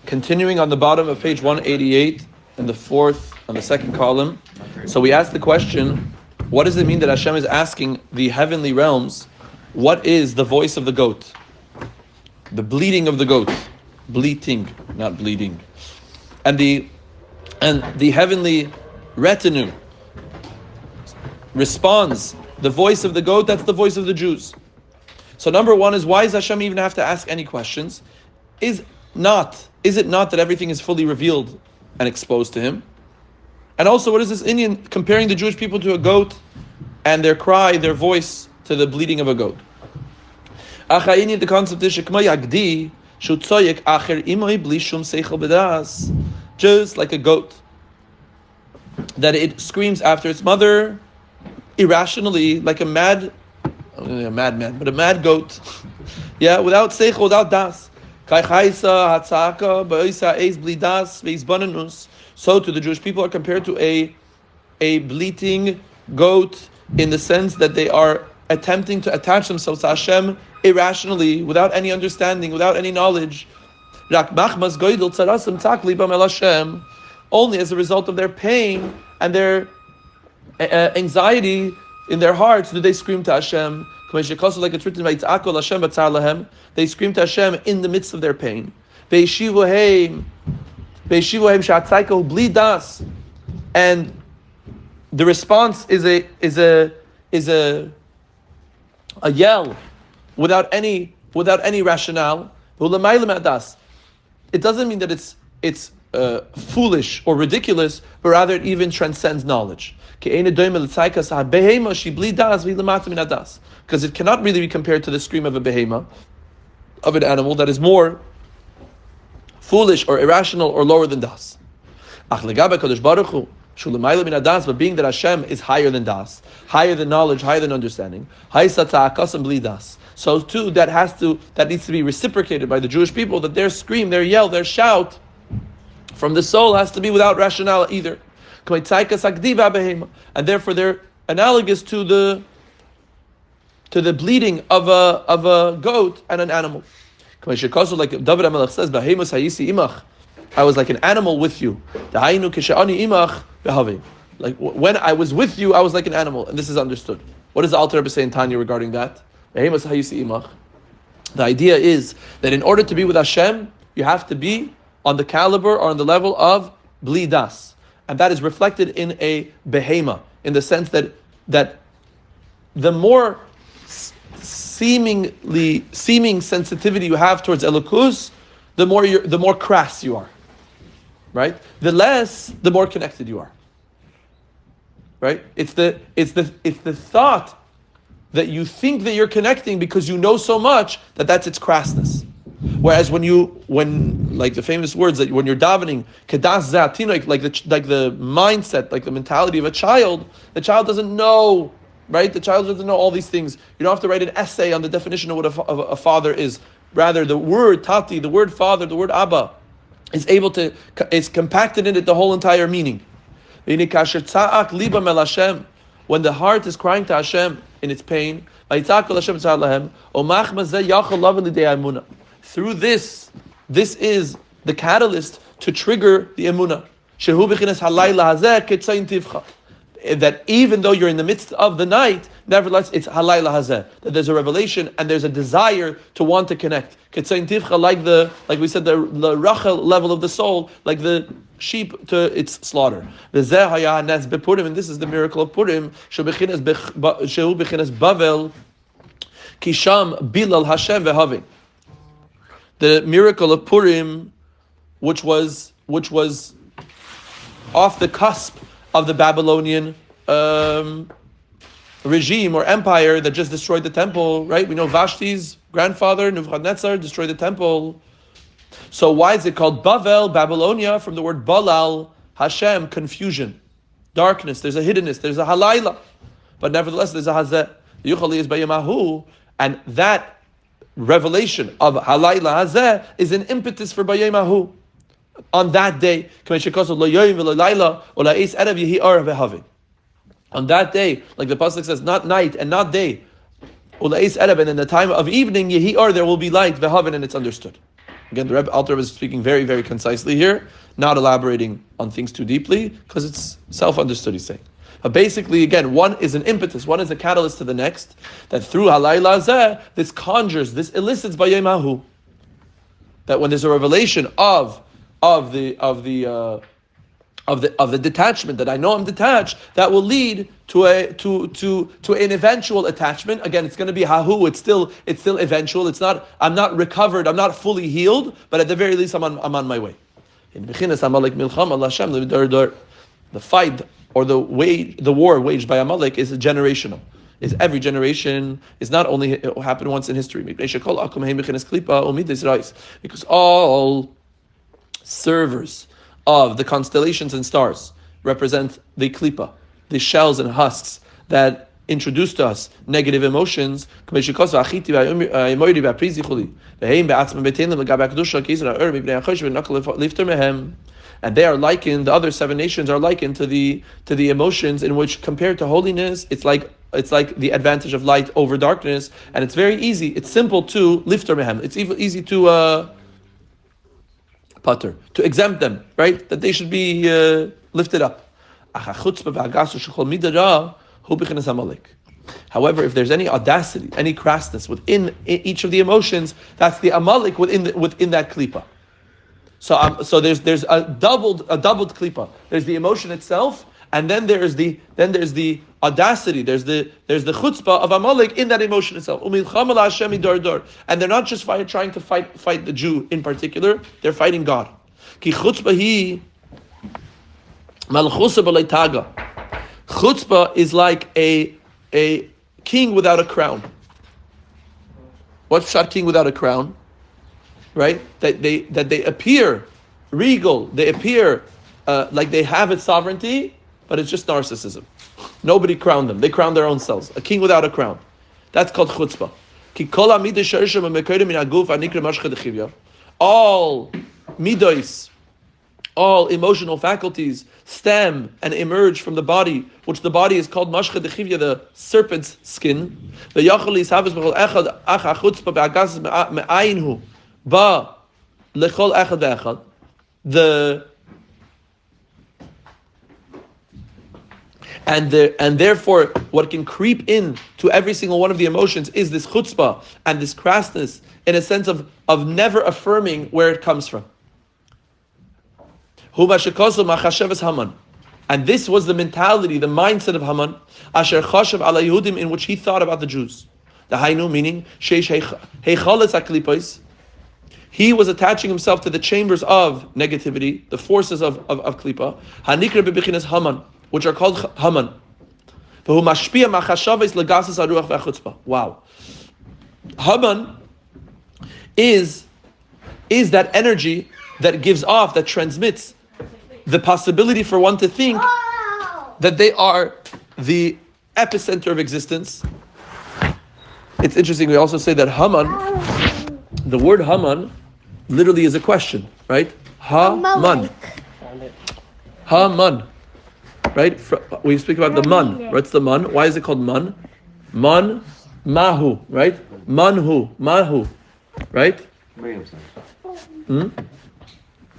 Continuing on the bottom of page 188, in the fourth, on the second column. So we ask the question, what does it mean that Hashem is asking the heavenly realms, what is the voice of the goat? The bleating of the goat. Bleating, not bleeding. And the heavenly retinue responds, the voice of the goat, that's the voice of the Jews. So number one is, why does Hashem even have to ask any questions? Is it not that everything is fully revealed and exposed to him? And also, what is this Indian comparing the Jewish people to a goat and their cry, their voice, to the bleating of a goat? The concept is just like a goat, that it screams after its mother irrationally, like a madman, but a mad goat, yeah, without seichel, without das. So to the Jewish people are compared to a bleating goat, in the sense that they are attempting to attach themselves to Hashem irrationally, without any understanding, without any knowledge. Only as a result of their pain and their anxiety in their hearts do they scream to Hashem. Like it's written, they scream to Hashem in the midst of their pain. And the response is a yell without any rationale. It doesn't mean that it's foolish or ridiculous, but rather it even transcends knowledge. Because it cannot really be compared to the scream of a behema, of an animal that is more foolish or irrational or lower than das. But being that Hashem is higher than das, higher than knowledge, higher than understanding, so too that needs to be reciprocated by the Jewish people, that their scream, their yell, their shout from the soul has to be without rationale either. And therefore they're analogous to the bleating of a goat and an animal. Like David HaMelech says, I was like an animal with you. Like when I was with you, I was like an animal. And this is understood. What does the Alter Rebbe say in Tanya regarding that? The idea is that in order to be with Hashem, you have to be on the caliber or on the level of bli das. And that is reflected in a behema, in the sense that the more seeming sensitivity you have towards Elokus, the more crass you are. Right? The less, the more connected you are. Right? It's the thought that you think that you're connecting because you know so much that's its crassness. Whereas when like the famous words that when you're davening, kedas zatinok, like the mindset, like the mentality of a child, the child doesn't know, right? The child doesn't know all these things. You don't have to write an essay on the definition of what a father is. Rather, the word tati, the word father, the word abba, is compacted in it the whole entire meaning. When the heart is crying to Hashem in its pain, through this is the catalyst to trigger the emunah. That even though you're in the midst of the night, nevertheless it's halayla hazeh. That there's a revelation and there's a desire to want to connect. Like we said, the Rachel level of the soul, like the sheep to its slaughter. And this is the miracle of Purim. Shehu b'chinas Bavel kisham bilal Hashem v'havin. The miracle of Purim, which was off the cusp of the Babylonian regime or empire that just destroyed the temple, right? We know Vashti's grandfather, Nebuchadnezzar, destroyed the temple. So why is it called Bavel, Babylonia, from the word Balal, Hashem, confusion, darkness, there's a hiddenness, there's a halayla. But nevertheless, there's a hazeh. The Yuchali is Bayamahu, and that revelation of halayla hazeh is an impetus for Bayamahu. On that day, on that day, like the pasuk says, not night and not day, and in the time of evening, there will be light, and it's understood. Again, the Alter Rebbe is speaking very, very concisely here, not elaborating on things too deeply, because it's self-understood, he's saying. But basically, again, one is an impetus, one is a catalyst to the next, that through halayla zeh, this conjures, this elicits bayemahu. That when there's a revelation of the detachment, that I know I'm detached, that will lead to an eventual attachment. Again, it's going to be hahu. It's still eventual. It's not. I'm not recovered. I'm not fully healed. But at the very least, I'm on my way. In the fight or the war waged by Amalek is generational. Is every generation is not only it happened once in history. Because all servers of the constellations and stars represent the klipa, the shells and husks that introduce to us negative emotions. And they are likened, the other 7 nations are likened to the emotions in which, compared to holiness, it's like the advantage of light over darkness, and it's very easy, it's simple to lifter mehem. It's easy to putter, to exempt them, right? That they should be lifted up. However, if there's any audacity, any crassness within each of the emotions, that's the Amalek within that klipa. So there's a doubled klipa. There's the emotion itself, and then there's the audacity. There's the chutzpah of Amalek in that emotion itself. And they're not just trying to fight the Jew in particular. They're fighting God. Ki chutzpah hi malchusa b'lei taga. Chutzpah is like a king without a crown. What's shot king without a crown? Right? That they appear regal. They appear like they have its sovereignty, but it's just narcissism. Nobody crowned them. They crowned their own selves. A king without a crown. That's called chutzpah. All midos, all emotional faculties stem and emerge from the body, which the body is called mashcha dechivya, the serpent's skin. The ba lechol echad ve'echad. And therefore, what can creep in to every single one of the emotions is this chutzpah and this crassness, in a sense of never affirming where it comes from. And this was the mentality, the mindset of Haman, asher chashav ala Yehudim, in which he thought about the Jews. The hainu, meaning sheish heichalas haklipos. He was attaching himself to the chambers of negativity, the forces of klipa. Hanikra bebichinas Haman, which are called Haman. Wow. Haman is that energy that gives off, that transmits the possibility for one to think that they are the epicenter of existence. It's interesting, we also say that Haman, the word Haman, literally is a question, right? Haman. Haman. Right? We speak about the man. What's the man? Why is it called man? Man, mahu, right? Manhu, mahu, right? Miriam said. No,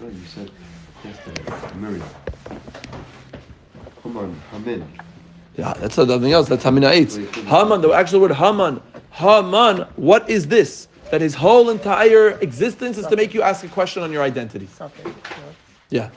you said yesterday. Miriam. Haman. Yeah, that's something else. That's Hamina 8. Haman, the actual word Haman. Haman, what is this? That his whole entire existence is to make you ask a question on your identity. Yeah.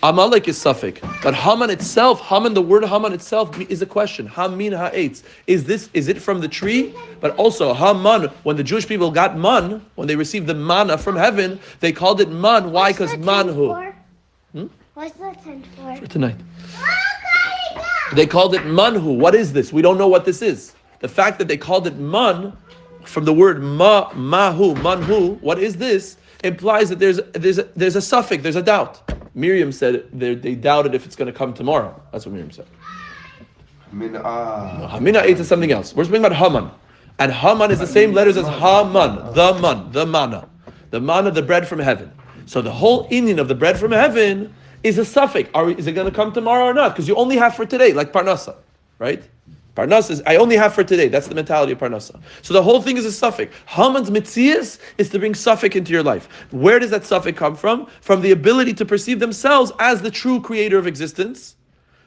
Amalek is suffix, but Haman itself, the word Haman itself is a question. Hamin ha'etz. Is it from the tree? But also Haman, when the Jewish people got man, when they received the manna from heaven, they called it man. Why? Because manhu. What's the tent for? For tonight. They called it manhu. What is this? We don't know what this is. The fact that they called it man, from the word mahu, manhu, what is this? Implies that there's a suffix, there's a doubt. Miriam said they doubted if it's going to come tomorrow. That's what Miriam said. Hamina 8 is something else. We're speaking about Haman. And Haman is the same letters as Haman, the manna. The manna, the bread from heaven. So the whole inyan of the bread from heaven is a suffix. Is it going to come tomorrow or not? Because you only have for today, like Parnasa, right? Parnasa is, I only have for today. That's the mentality of Parnasa. So the whole thing is a suffix. Haman's mitzias is to bring suffix into your life. Where does that suffix come from? From the ability to perceive themselves as the true creator of existence.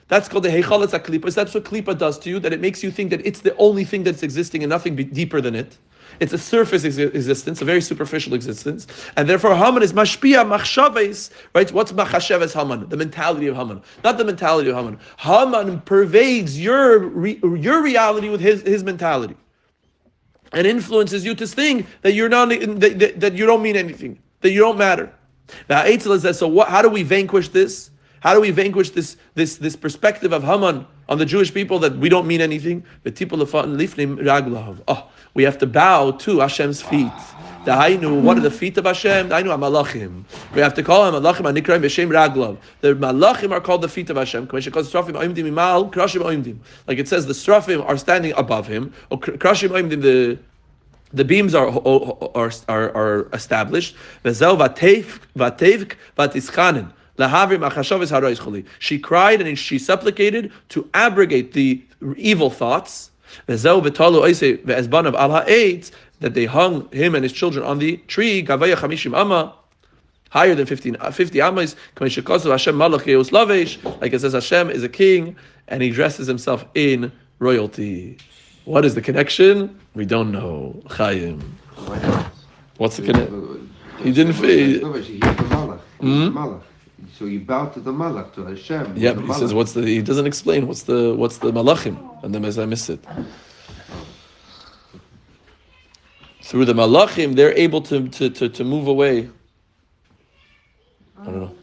That's called the heichalas haklipas. That's what klipa does to you, that it makes you think that it's the only thing that's existing and nothing deeper than it. It's a surface existence, a very superficial existence. And therefore Haman is mashpia machshaves, right? What's machasheves Haman? The mentality of Haman. Not the mentality of Haman. Haman pervades your reality with his mentality. And influences you to think that you're not, that you don't mean anything, that you don't matter. Now Eitzel says, so how do we vanquish this? How do we vanquish this perspective of Haman on the Jewish people that we don't mean anything? We have to bow to Hashem's feet. What are the feet of Hashem? Malachim. We have to call him Malachim Anikraim B'Shem Raglav. The Malachim are called the feet of Hashem. Like it says, the Srafim are standing above him. The beams are established. She cried and she supplicated to abrogate the evil thoughts. That they hung him and his children on the tree, higher than 50 amas. Like it says, Hashem is a king and he dresses himself in royalty. What is the connection? We don't know. Chaim. What's the connection? He didn't feel. So you bow to the malach, to Hashem. Yeah, but he says, he doesn't explain what's the malachim, and then as I miss it. Through the malachim, they're able to move away. I don't know.